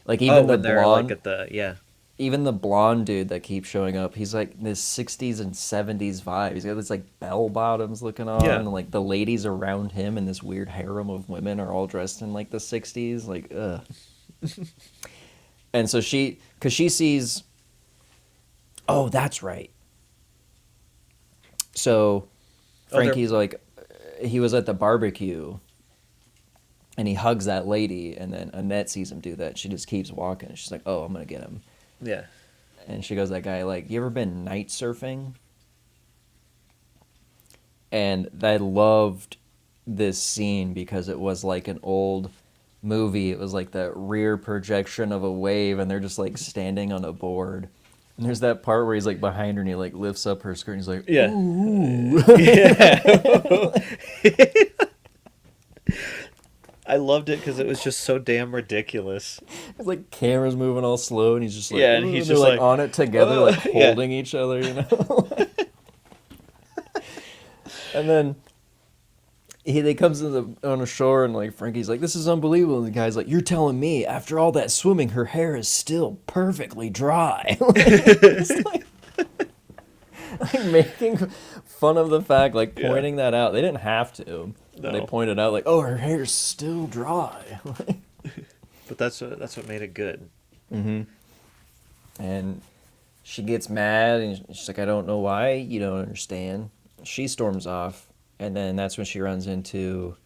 even the blonde, like at the even the blonde dude that keeps showing up, he's like this '60s and '70s vibe. He's got this like bell bottoms looking on, and like the ladies around him and this weird harem of women are all dressed in like the '60s. Like, ugh. And so because she sees, oh, that's right. So Frankie's like, he was at the barbecue. And he hugs that lady, and then Annette sees him do that. She just keeps walking. And she's like, oh, I'm going to get him. Yeah. And she goes, that guy, like, you ever been night surfing? And I loved this scene because it was like an old movie. It was like that rear projection of a wave, and they're just, like, standing on a board. And there's that part where he's, like, behind her, and he, like, lifts up her skirt, and he's like, yeah. Ooh. Yeah. I loved it because it was just so damn ridiculous. It's like cameras moving all slow, and he's just like, yeah, and he's just like on it together, like holding yeah. each other, you know. And then they comes on the shore, and like Frankie's like, "This is unbelievable," and the guy's like, "You're telling me after all that swimming, her hair is still perfectly dry?" It's like making fun of the fact, like pointing that out. They didn't have to. No. They pointed out like, "Oh, her hair's still dry." But that's what made it good. Mm-hmm. And she gets mad, and she's like, "I don't know why you don't understand." She storms off, and then that's when she runs into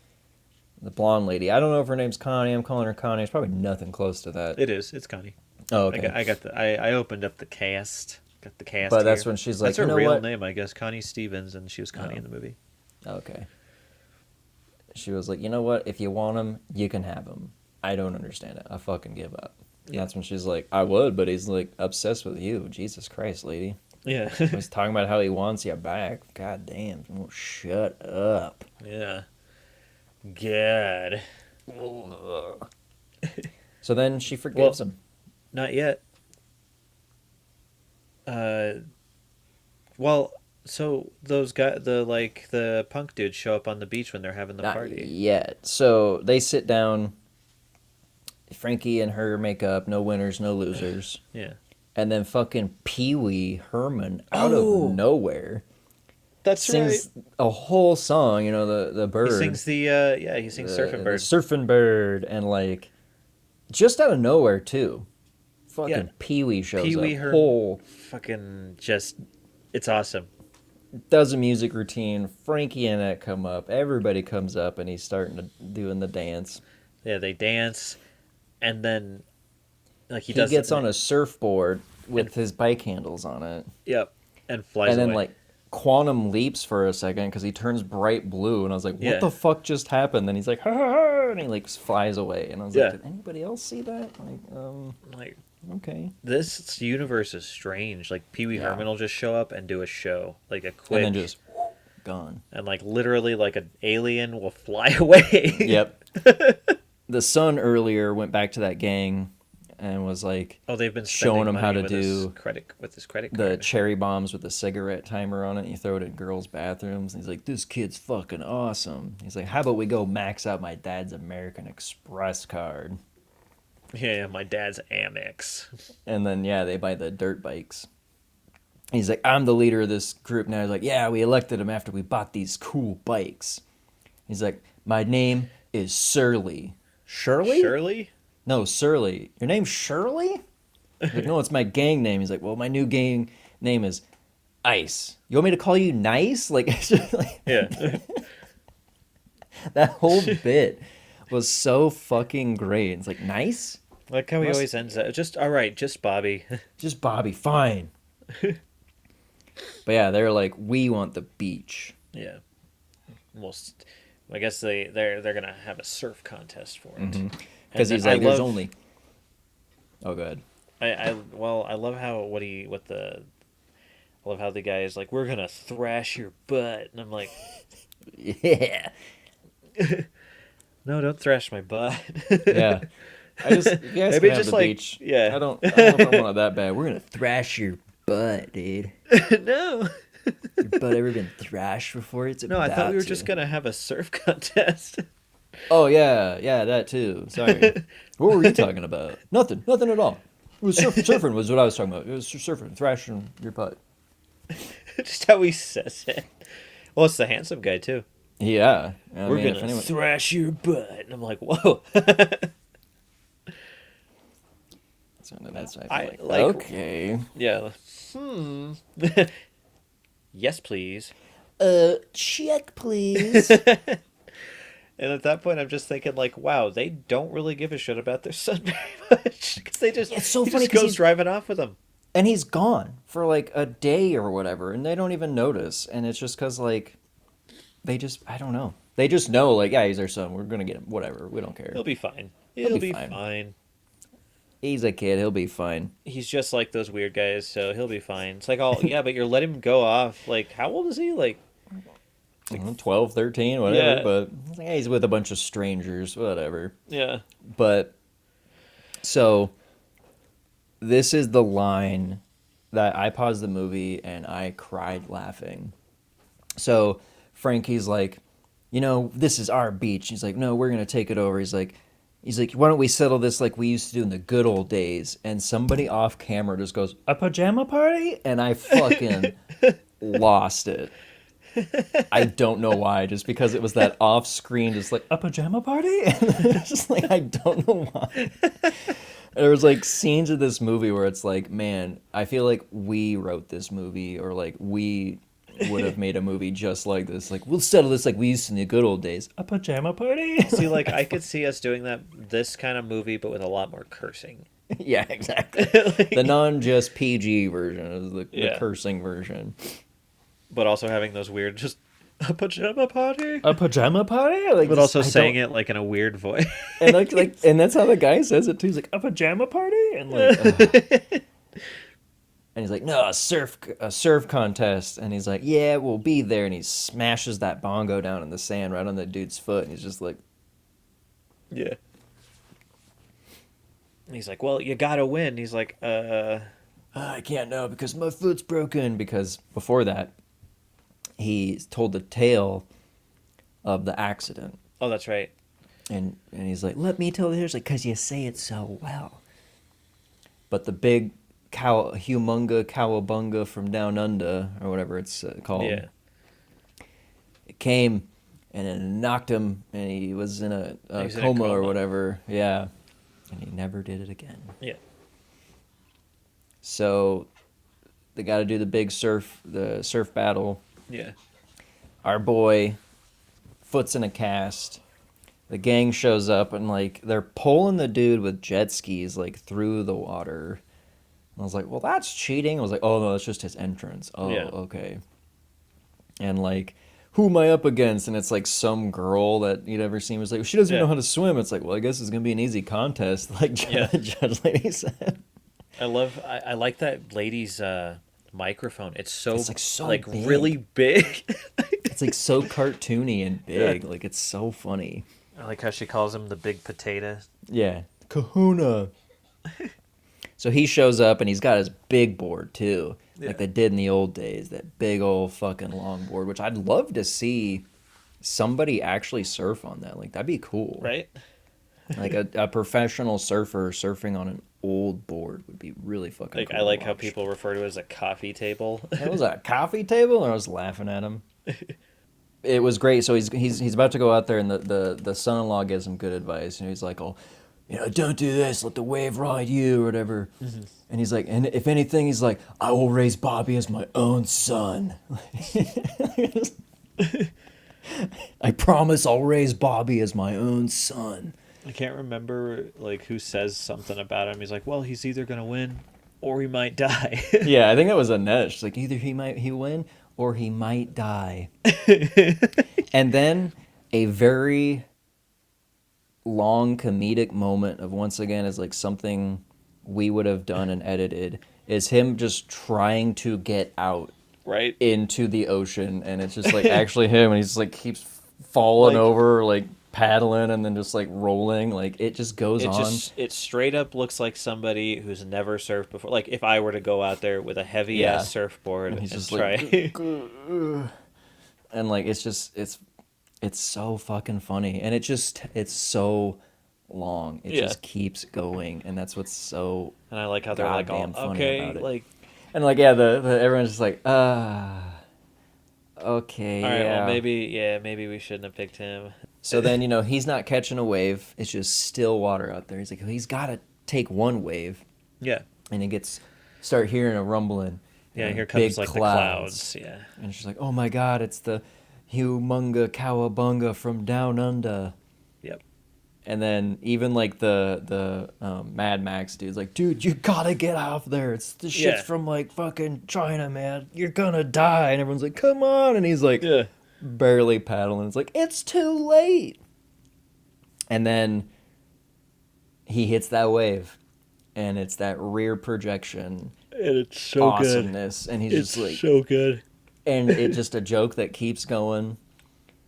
the blonde lady. I don't know if her name's Connie. I'm calling her Connie. It's probably nothing close to that. It is. It's Connie. Oh, okay. I opened up the cast. Got the cast. But that's when she's like, that's her real name, I guess. Connie Stevens, and she was Connie in the movie. Okay. She was like, you know what? If you want him, you can have him. I don't understand it. I fucking give up. And that's when she's like, I would, but he's like obsessed with you. Jesus Christ, lady. Yeah. He's talking about how he wants you back. God damn. Oh, shut up. Yeah. God. So then she forgives him. Not yet. Well, so those guys, the punk dudes show up on the beach when they're having the party. Not yet. So they sit down. Frankie and her make up. No winners, no losers. Yeah. And then fucking Pee Wee Herman out of nowhere. That's sings a whole song. You know, the bird. He sings he sings Surfing Bird. Surfing Bird, and like just out of nowhere too. Fucking Pee Wee shows Pee Wee up. Herman. Whole fucking just, it's awesome. Does a music routine. Frankie and Annette come up. Everybody comes up, and he's starting to doing the dance. Yeah, they dance, and then like he gets on a surfboard with his bike handles on it. Yep, and flies away. And then like quantum leaps for a second because he turns bright blue, and I was like, "What the fuck just happened?" Then he's like, "Ha ha ha!" and he like flies away, and I was like, "Did anybody else see that?" Like, okay. This universe is strange. Like Pee Wee Herman will just show up and do a show, like a quick, and then just gone, and like literally like an alien will fly away. Yep. The son earlier went back to that gang and was like, "Oh, they've been showing him how to do his credit card. The cherry bombs with the cigarette timer on it. And you throw it in girls' bathrooms. And he's like, "This kid's fucking awesome." He's like, "How about we go max out my dad's American Express card?" Yeah, my dad's Amex. And then they buy the dirt bikes. He's like, "I'm the leader of this group now." He's like, "Yeah, we elected him after we bought these cool bikes." He's like, "My name is Surly." Shirley? Shirley? No, Surly. Your name's Shirley? He's like, "No, it's my gang name." He's like, "Well, my new gang name is ice. You want me to call you nice? Like, it's just like Yeah. that whole bit was so fucking great. It's like, nice? Like how he always ends it. Just, all right, just Bobby. Just Bobby, fine. But yeah, they're like, we want the beach. Yeah. Most, I guess they're gonna have a surf contest for it. Because he's like, there's only... Oh, go ahead. I love how I love how the guy is like, we're gonna thrash your butt, and I'm like, Yeah. no, don't thrash my butt. Yeah. I just, you guys Maybe can have just the like, beach. yeah. I don't know if I want it that bad. We're going to thrash your butt, dude. No. Your butt ever been thrashed before? It's No, I thought we were about just to. gonna have a surf contest. Oh, yeah. Yeah, that too. Sorry. What were you talking about? Nothing. Nothing at all. It was surfing was what I was talking about. It was surfing, thrashing your butt. Just how he says it. Well, it's the handsome guy too. Yeah. I We're mean, if gonna anyone... thrash your butt, and I'm like, whoa. That's I like, like- okay. Yeah. Yes, please. Check, please. And at that point, I'm just thinking, like, wow, they don't really give a shit about their son very much. Because they just, It's so he funny just 'cause goes he's- driving off with them. And he's gone for like a day or whatever, and they don't even notice. And it's just because, like, they just, I don't know. They just know, like, yeah, he's their son. We're going to get him. Whatever. We don't care. He'll be fine. He'll be be fine. fine. He's a kid. He'll be fine. He's just like those weird guys, so he'll be fine. It's like, oh, yeah, but you're letting him go off. Like, how old is he? Like, I don't know, 12, 13, whatever. Yeah. But it's like, yeah, he's with a bunch of strangers, whatever. yeah. But, so, this is the line that I paused the movie and I cried laughing. So, Frankie's like, you know, this is our beach. He's like, no, we're going to take it over. He's like, why don't we settle this like we used to do in the good old days? And somebody off camera just goes, a pajama party? And I fucking lost it. I don't know why, just because it was that off screen, just like, a pajama party? And it's just like, I don't know why. There was like scenes of this movie where it's like, man, I feel like we wrote this movie, or like we would have made a movie just like this. Like, we'll settle this like we used to in the good old days. A pajama party? See, like, I could see us doing this kind of movie, but with a lot more cursing. Yeah, exactly. Like- The non-just PG version is the Yeah. cursing version. But also having those weird, just, a pajama party? A pajama party? Like, But also I saying don't- it like in a weird voice. and like, and that's how the guy says it too. He's like, a pajama party, and like, ugh. And he's like, no, a surf contest, and he's like, yeah, we'll be there, and he smashes that bongo down in the sand right on the dude's foot, and he's just like, Yeah. And he's like, well, you gotta win. He's like, I can't know because my foot's broken. Because before that, he told the tale of the accident. oh, that's right. And he's like, let me tell the story, because you say it so well. But the big humunga cowabunga from down under, or whatever it's called, Yeah. it came and it knocked him, and he was in a He was in a coma or coma. whatever. Yeah. And he never did it again. Yeah. So they got to do the surf battle. Yeah. Our boy, foot's in a cast. The gang shows up and like they're pulling the dude with jet skis like through the water. And I was like, well, that's cheating. I was like, oh no, that's just his entrance. Oh, Yeah. okay. And like, who am I up against? And it's like some girl that you'd ever seen was like, she doesn't even Yeah. know how to swim. It's like, well, I guess it's gonna be an easy contest, like Yeah. Judge Lady said. I like that lady's microphone. It's so like, big. really big. It's like so cartoony and big. Like it's so funny. I like how she calls him the big potato. Yeah. Kahuna. So he shows up and he's got his big board too. Yeah. Like they did in the old days. That big old fucking long board, which I'd love to see somebody actually surf on that. Like that'd be cool. Right? Like a professional surfer surfing on an old board would be really fucking Like cool I to like how watch. people refer to it as a coffee table. It was a coffee table, and I was laughing at him. It was great. So he's about to go out there, and the son-in-law gives him good advice. And he's like, "Oh, don't do this, let the wave ride you, or whatever. Mm-hmm. And he's like, and if anything, he's like, I will raise Bobby as my own son. I promise I'll raise Bobby as my own son. I can't remember like who says something about him. He's like, well, he's either gonna win or he might die. Yeah, I think that was Annette. She's like, either he win or he might die. And then a very long comedic moment of, once again, is like something we would have done and edited, is him just trying to get out right into the ocean, and it's just like actually him, and he's like keeps falling over, like paddling, and then just like rolling, like it just goes on. It straight up looks like somebody who's never surfed before. Like if I were to go out there with a heavy ass surfboard and just try, and like it's so fucking funny, and it's so long. It just keeps going, and that's what's so. And I like how they're like, all okay, about it. like, and like the everyone's just like, okay, all right, well maybe we shouldn't have picked him. So then he's not catching a wave. It's just still water out there. He's like, he's got to take one wave. Yeah. And he start hearing a rumbling. Yeah, here comes like the clouds. Yeah. And she's like, oh my God, it's the humunga cowabunga from down under. Yep. And then even like the Mad Max dude's like, dude, you gotta get off there. It's the shit's from like fucking China, man. You're gonna die. And everyone's like, come on. And he's like, barely paddling. It's like, it's too late. And then he hits that wave, and it's that rear projection. And it's so awesomeness. Good. And he's just like so good. And it's just a joke that keeps going.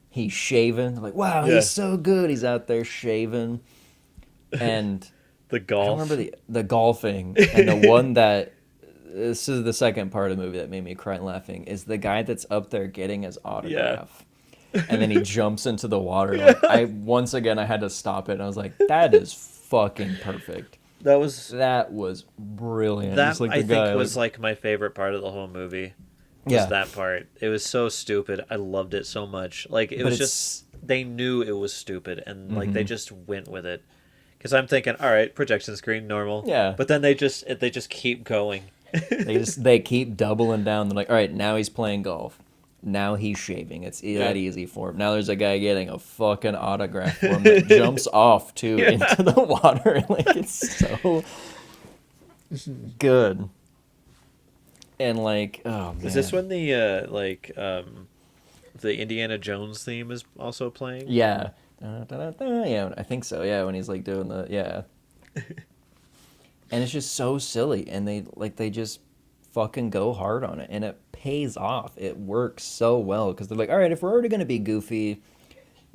He's shaving. I'm like, wow, he's so good. He's out there shaving. And the golf. I remember the golfing. And the one that, this is the second part of the movie that made me cry laughing, is the guy that's up there getting his autograph. Yeah. And then he jumps into the water. Like, I had to stop it. And I was like, that is fucking perfect. That was brilliant. That like I think was like my favorite part of the whole movie. Was that part. It was so stupid. I loved it so much. Like it was just, they knew it was stupid, and like they just went with it. Because I'm thinking, all right, projection screen, normal. Yeah. But then they just keep going. they keep doubling down. They're like, all right, now he's playing golf. Now he's shaving. It's that easy for him. Now there's a guy getting a fucking autograph for him that jumps off too into the water. Like it's so good. And like, oh man. Is this when the Indiana Jones theme is also playing? Yeah. Yeah, I think so. Yeah, when he's like doing the and it's just so silly, and they just fucking go hard on it, and it pays off. It works so well because they're like, all right, if we're already gonna be goofy,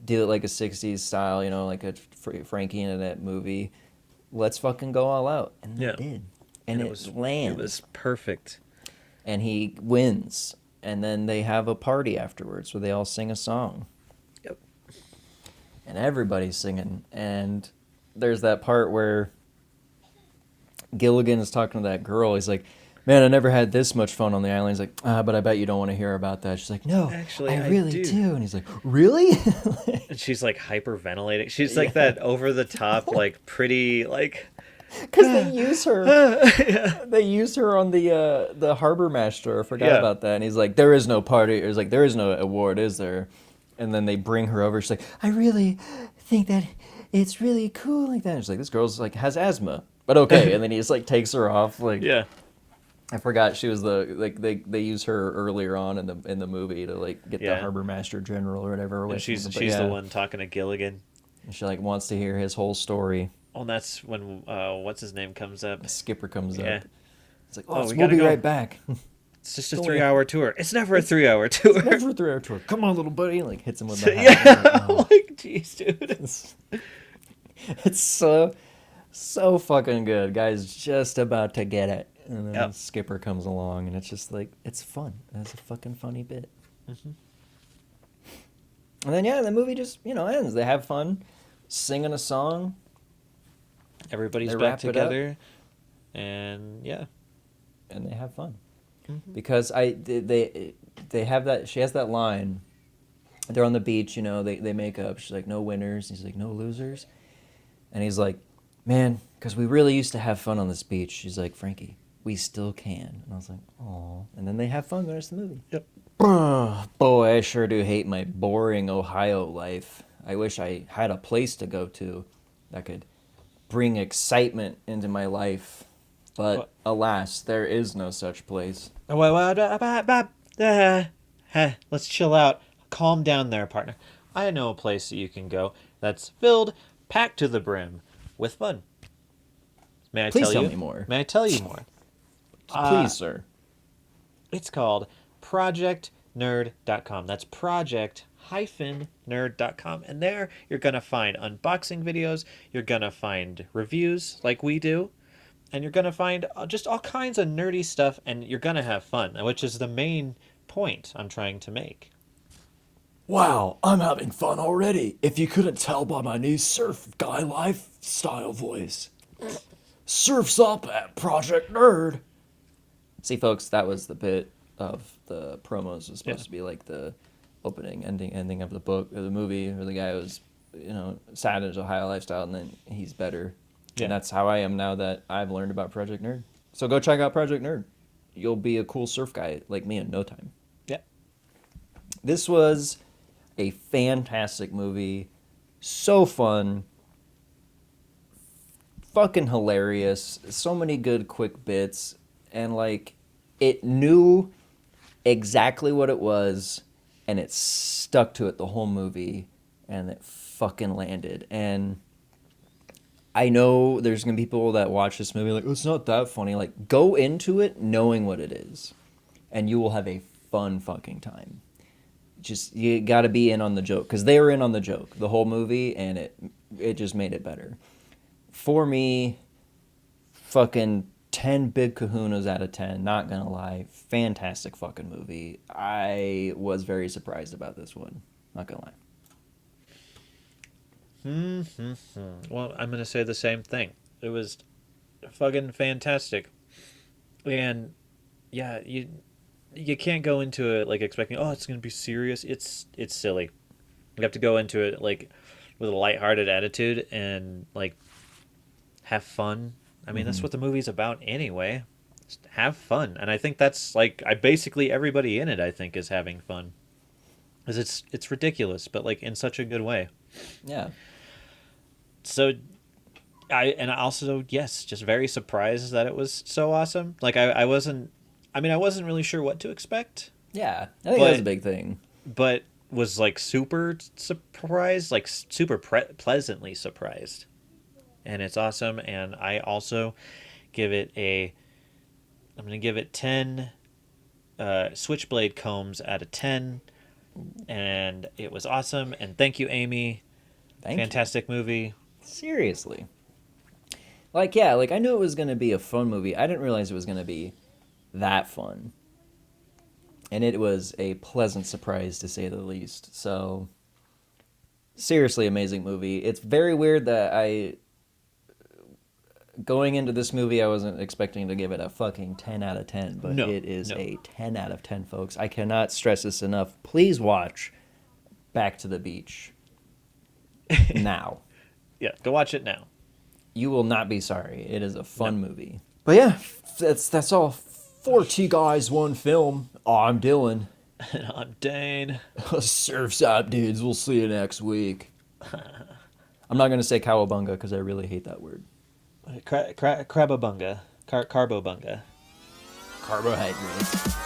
do it like a '60s style, like a Frankie and Annette movie. Let's fucking go all out, and they did, and it lands. It was perfect. And he wins, and then they have a party afterwards where they all sing a song. Yep. And everybody's singing, and there's that part where Gilligan is talking to that girl. He's like, man, I never had this much fun on the island. He's like, but I bet you don't want to hear about that. She's like, no, actually, I really do. And he's like, really? And she's like hyperventilating. She's like that over the top, like pretty, like. Because they use her. They use her on the harbor master. I forgot about that. And he's like, there is no party. Or he's like, there is no award, is there? And then they bring her over. She's like, I really think that it's really cool like that. And she's like, this girl's like has asthma, but okay. And then he just like takes her off. Like, I forgot she was they use her earlier on in the movie to like get the harbor master general or whatever. And she's the one talking to Gilligan. And she like wants to hear his whole story. Oh, and that's when what's his name comes up. Skipper comes up. It's like, we'll be right back. It's just a 3-hour tour. It's never a 3-hour tour. It's never a 3-hour tour. Come on, little buddy. Like hits him with the hat. Like, jeez, dude. It's so fucking good. Guy's just about to get it, and then Skipper comes along, and it's just like it's fun. It's a fucking funny bit. Mm-hmm. And then the movie just ends. They have fun singing a song. Everybody's back together, and and they have fun because they have that. She has that line. They're on the beach, they make up. She's like, no winners. He's like, no losers, and he's like, man, because we really used to have fun on this beach. She's like, Frankie, we still can. And I was like, oh. And then they have fun the rest of the movie. Yep. Boy, I sure do hate my boring Ohio life. I wish I had a place to go to that could bring excitement into my life. But alas, there is no such place. Let's chill out. Calm down there, partner. I know a place that you can go that's filled, packed to the brim, with fun. May I Please tell me more. May I tell you more? Please, sir. It's called projectnerd.com. That's project-nerd.com. And there you're going to find unboxing videos, you're going to find reviews like we do, and you're going to find just all kinds of nerdy stuff, and you're going to have fun, which is the main point I'm trying to make. Wow, I'm having fun already, if you couldn't tell by my new surf guy lifestyle voice. Surf's up at Project Nerd. See, folks, that was the bit of the promos. Was supposed to be like the opening, ending of the book or the movie, where the guy was, sad in his Ohio lifestyle, and then he's better. Yeah. And that's how I am now that I've learned about Project Nerd. So go check out Project Nerd. You'll be a cool surf guy like me in no time. Yeah. This was a fantastic movie. So fun. Fucking hilarious. So many good quick bits. And it knew exactly what it was, and it stuck to it the whole movie, and it fucking landed. And I know there's gonna be people that watch this movie like, oh, it's not that funny. Go into it knowing what it is, and you will have a fun fucking time. Just, you gotta be in on the joke, because they were in on the joke the whole movie, and it just made it better. For me, fucking 10 big kahunas out of 10, not gonna lie. Fantastic fucking movie. I was very surprised about this one, not gonna lie. Well, I'm gonna say the same thing. It was fucking fantastic. And yeah, you can't go into it expecting, oh, it's gonna be serious. It's silly. You have to go into it with a lighthearted attitude and have fun. I mean, that's what the movie's about anyway. Just have fun. And I think that's basically everybody in it, I think, is having fun. Because it's ridiculous, but in such a good way. Yeah. So I also, yes, just very surprised that it was so awesome. I wasn't really sure what to expect. Yeah, I think that was a big thing. But was super surprised, super pleasantly surprised. And it's awesome, and I also I'm going to give it 10 switchblade combs out of 10, and it was awesome, and thank you, Amy. Fantastic movie. Seriously. I knew it was going to be a fun movie. I didn't realize it was going to be that fun. And it was a pleasant surprise, to say the least. So, seriously amazing movie. It's very weird that going into this movie, I wasn't expecting to give it a fucking 10 out of 10, but it is a 10 out of 10, folks. I cannot stress this enough. Please watch Back to the Beach now. Yeah, go watch it now. You will not be sorry. It is a fun movie. But yeah, that's all. 4 T guys, 1 film. I'm Dylan. And I'm Dane. Surf's up, dudes. We'll see you next week. I'm not going to say cowabunga because I really hate that word. Crababunga. Carbobunga. Carbohydrates.